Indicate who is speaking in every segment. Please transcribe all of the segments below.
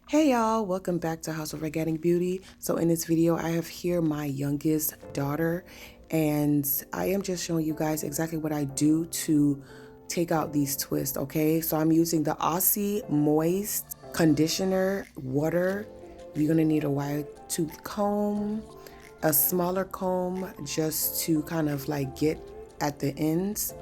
Speaker 1: Hey y'all, welcome back to House of Organic Beauty. So in this video, I have here my youngest daughter, and I am just showing you guys exactly what I do to take out these twists, okay? So I'm using the Aussie Moist Conditioner Water. You're gonna need a wide tooth comb, a smaller comb just to kind of like get at the ends.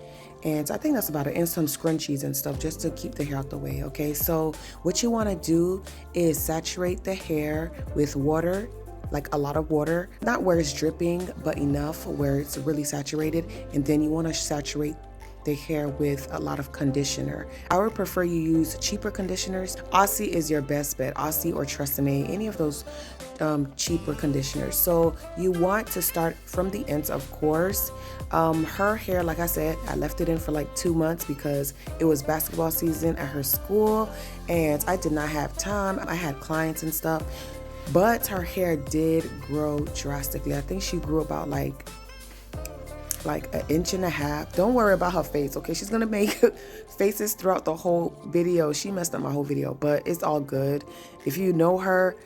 Speaker 1: And I think that's about it, and some scrunchies and stuff just to keep the hair out the way, okay? So what you wanna do is saturate the hair with water, like a lot of water, not where it's dripping, but enough where it's really saturated. And then you wanna saturate the hair with a lot of conditioner. I would prefer you use cheaper conditioners. Aussie is your best bet, Aussie or Tresemme, any of those cheaper conditioners. So you want to start from the ends, of course. Her hair, like I said, I left it in for like 2 months because it was basketball season at her school and I did not have time. I had clients and stuff, but her hair did grow drastically. I think she grew about like 1.5 inches. Don't worry about her face, okay? She's gonna make faces throughout the whole video. She messed up my whole video, but it's all good. If you know her,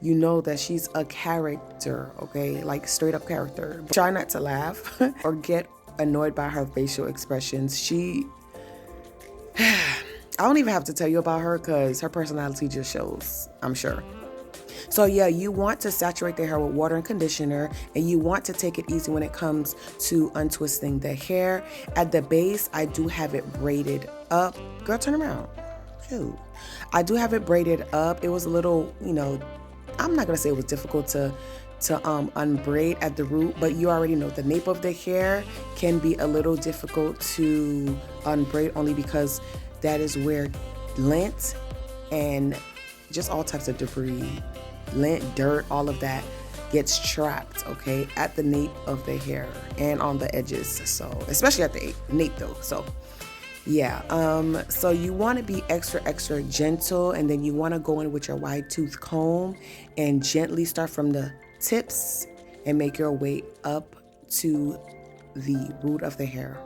Speaker 1: you know that she's a character, okay? Like straight up character. Try not to laugh or get annoyed by her facial expressions. I don't even have to tell you about her because her personality just shows, I'm sure. So yeah, you want to saturate the hair with water and conditioner, and you want to take it easy when it comes to untwisting the hair. At the base, I do have it braided up. Girl, turn around. Shoot. I do have it braided up. It was a little, I'm not gonna say it was difficult to unbraid at the root, but you already know the nape of the hair can be a little difficult to unbraid only because that is where lint and just all types of debris, lint, dirt, all of that gets trapped, okay, at the nape of the hair and on the edges. So especially at the nape though. So yeah, so you want to be extra gentle, and then you want to go in with your wide tooth comb and gently start from the tips and make your way up to the root of the hair.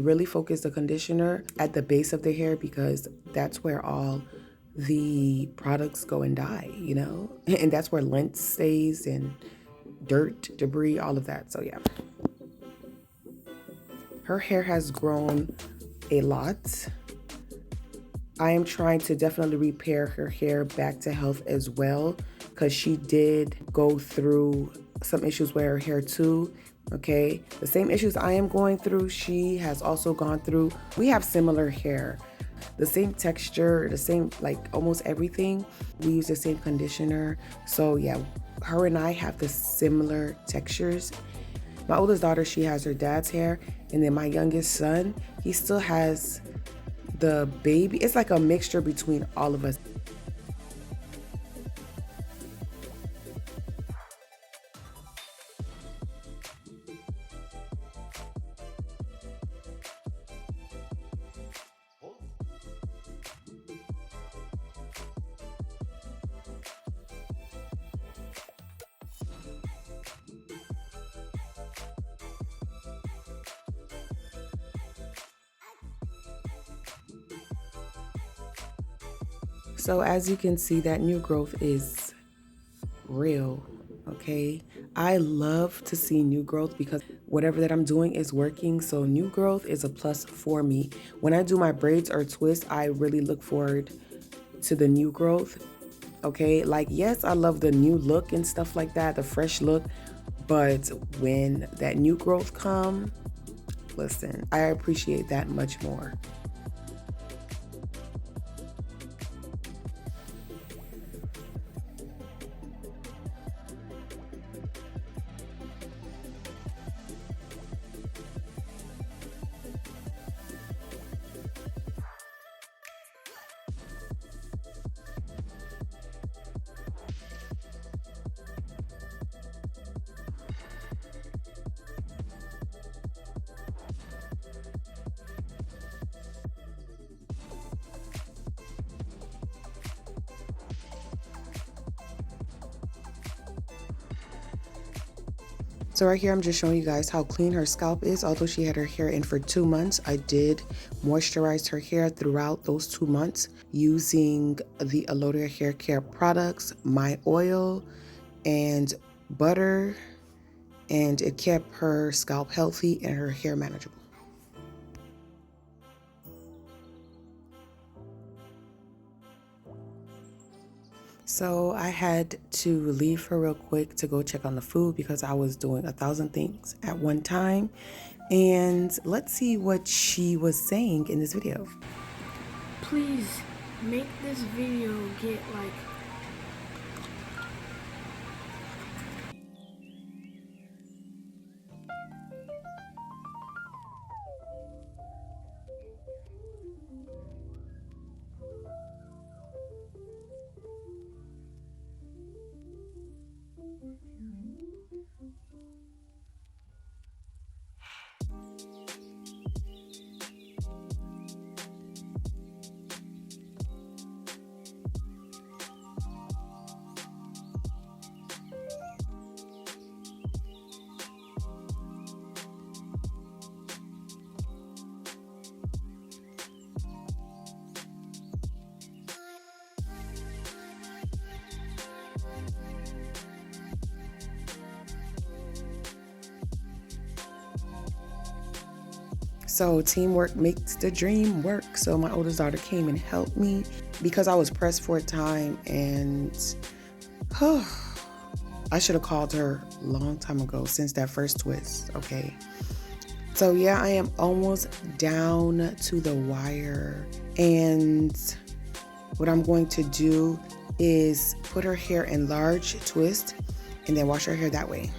Speaker 1: really focus the conditioner at the base of the hair because that's where all the products go and die, you know? And that's where lint stays and dirt, debris, all of that. So yeah. Her hair has grown a lot. I am trying to definitely repair her hair back to health as well, because she did go through some issues with her hair too. Okay, the same issues I am going through, she has also gone through. We have similar hair, the same texture, the same, like almost everything. We use the same conditioner. So yeah, her and I have the similar textures. My oldest daughter, she has her dad's hair, and then my youngest son, he still has the baby. It's like a mixture between all of us. So as you can see, that new growth is real, okay? I love to see new growth because whatever that I'm doing is working. So new growth is a plus for me. When I do my braids or twists, I really look forward to the new growth, okay? Like, yes, I love the new look and stuff like that, the fresh look. But when that new growth come, listen, I appreciate that much more. So right here, I'm just showing you guys how clean her scalp is. Although she had her hair in for 2 months, I did moisturize her hair throughout those 2 months using the Alodia hair care products, my oil and butter, and it kept her scalp healthy and her hair manageable. So I had to leave her real quick to go check on the food because I was doing 1,000 things at one time. And let's see what she was saying in this video.
Speaker 2: Please make this video get like
Speaker 1: So teamwork makes the dream work. So my oldest daughter came and helped me because I was pressed for time, and I should have called her a long time ago since that first twist, okay? So yeah, I am almost down to the wire, and what I'm going to do is put her hair in large twist and then wash her hair that way.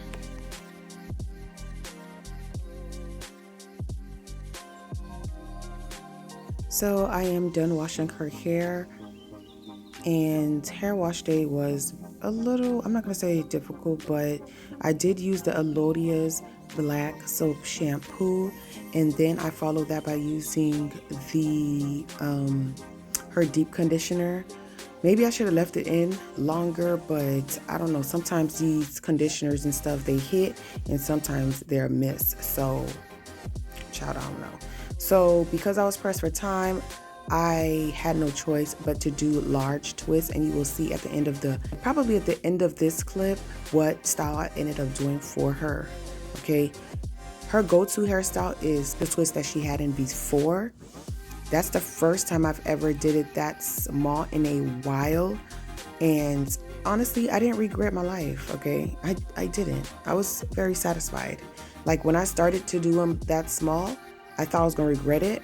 Speaker 1: So I am done washing her hair, and hair wash day was a little, I'm not gonna say difficult, but I did use the Alodia's black soap shampoo, and then I followed that by using the her deep conditioner. Maybe I should have left it in longer, but I don't know, sometimes these conditioners and stuff, they hit and sometimes they're a miss. So child, I don't know. So because I was pressed for time, I had no choice but to do large twists, and you will see at the end of probably at the end of this clip, what style I ended up doing for her, okay? Her go-to hairstyle is the twist that she had in before. That's the first time I've ever did it that small in a while. And honestly, I didn't regret my life, okay? I didn't. I was very satisfied. Like when I started to do them that small, I thought I was gonna regret it,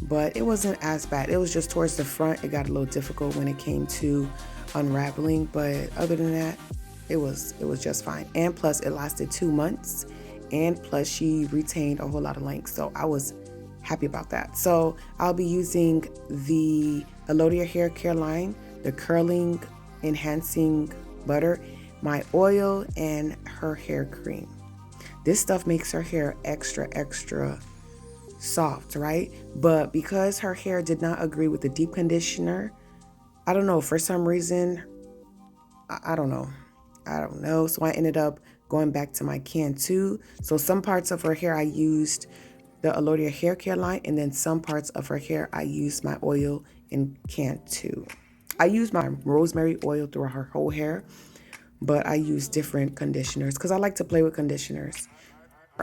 Speaker 1: but it wasn't as bad. It was just towards the front. It got a little difficult when it came to unraveling, but other than that, it was just fine. And plus it lasted 2 months, and plus she retained a whole lot of length. So I was happy about that. So I'll be using the Alodia Hair Care line, the curling enhancing butter, my oil, and her hair cream. This stuff makes her hair extra soft, right? But because her hair did not agree with the deep conditioner, I don't know, for some reason, I don't know. So I ended up going back to my can 2. So some parts of her hair I used the Alodia Hair Care line, and then some parts of her hair I used my oil in can 2. I used my rosemary oil through her whole hair, but I use different conditioners because I like to play with conditioners.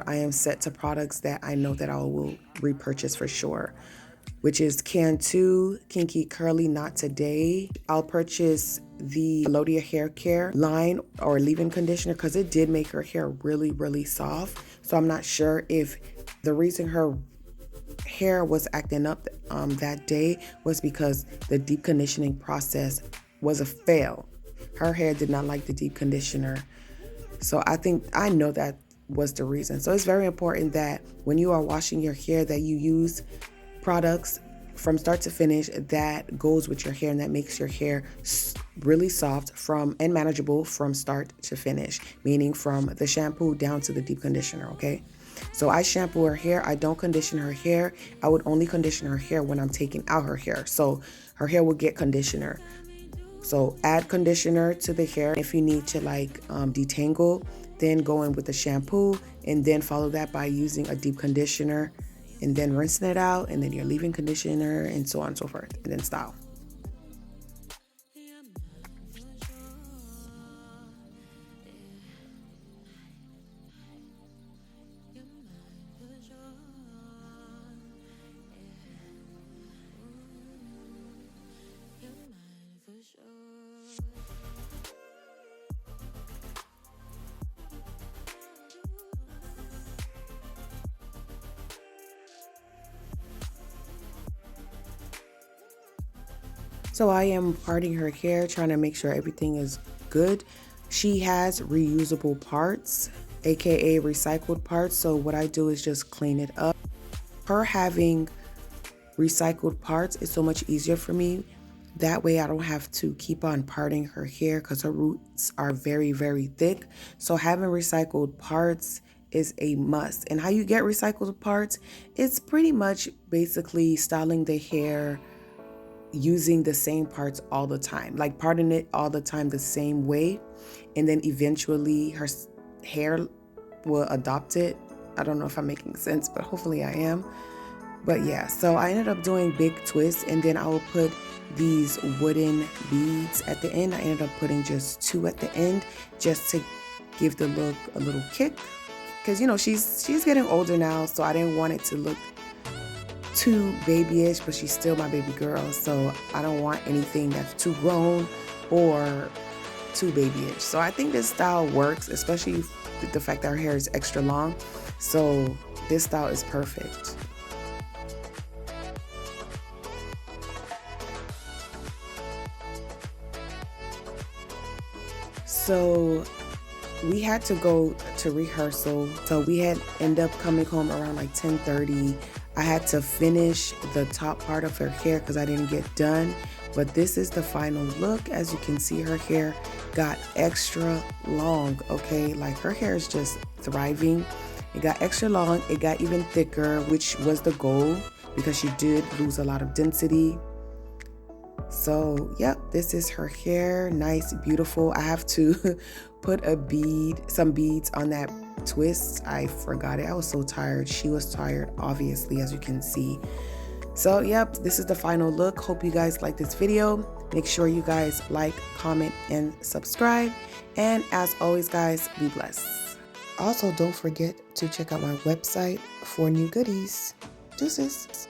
Speaker 1: I am set to products that I know that I will repurchase for sure, which is can 2, Kinky Curly Not Today. I'll purchase the Alodia Hair Care line or leave-in conditioner because it did make her hair really soft. So I'm not sure if the reason her hair was acting up that day was because the deep conditioning process was a fail. Her hair did not like the deep conditioner. So I know that was the reason. So it's very important that when you are washing your hair that you use products from start to finish that goes with your hair and that makes your hair really soft and manageable from start to finish, meaning from the shampoo down to the deep conditioner, okay? So I shampoo her hair. I don't condition her hair. I would only condition her hair when I'm taking out her hair. So her hair will get conditioner. So add conditioner to the hair. If you need to detangle, then go in with the shampoo and then follow that by using a deep conditioner and then rinsing it out, and then your leave-in conditioner, and so on and so forth, and then style. So I am parting her hair, trying to make sure everything is good. She has reusable parts, aka recycled parts. So what I do is just clean it up. Her having recycled parts is so much easier for me. That way I don't have to keep on parting her hair because her roots are very thick. So having recycled parts is a must. And how you get recycled parts, it's pretty much basically styling the hair using the same parts all the time, like parting it all the time the same way, and then eventually her hair will adopt it. I don't know if I'm making sense, but hopefully I am. But yeah, so I ended up doing big twists, and then I will put these wooden beads at the end. I ended up putting just 2 at the end just to give the look a little kick, because you know she's getting older now, so I didn't want it to look too babyish, but she's still my baby girl, so I don't want anything that's too grown or too babyish. So I think this style works, especially with the fact that her hair is extra long. So this style is perfect. So we had to go to rehearsal, so we had end up coming home around like 10:30. I had to finish the top part of her hair because I didn't get done, but this is the final look. As you can see, her hair got extra long, okay? Like her hair is just thriving. It got extra long, it got even thicker, which was the goal because she did lose a lot of density. So yep, this is her hair. Nice, beautiful. I have to put some beads on that twist. I forgot it. I was so tired. She was tired, obviously, as you can see. So yep, this is the final look. Hope you guys like this video. Make sure you guys like, comment, and subscribe. And as always, guys, be blessed. Also, don't forget to check out my website for new goodies. Deuces.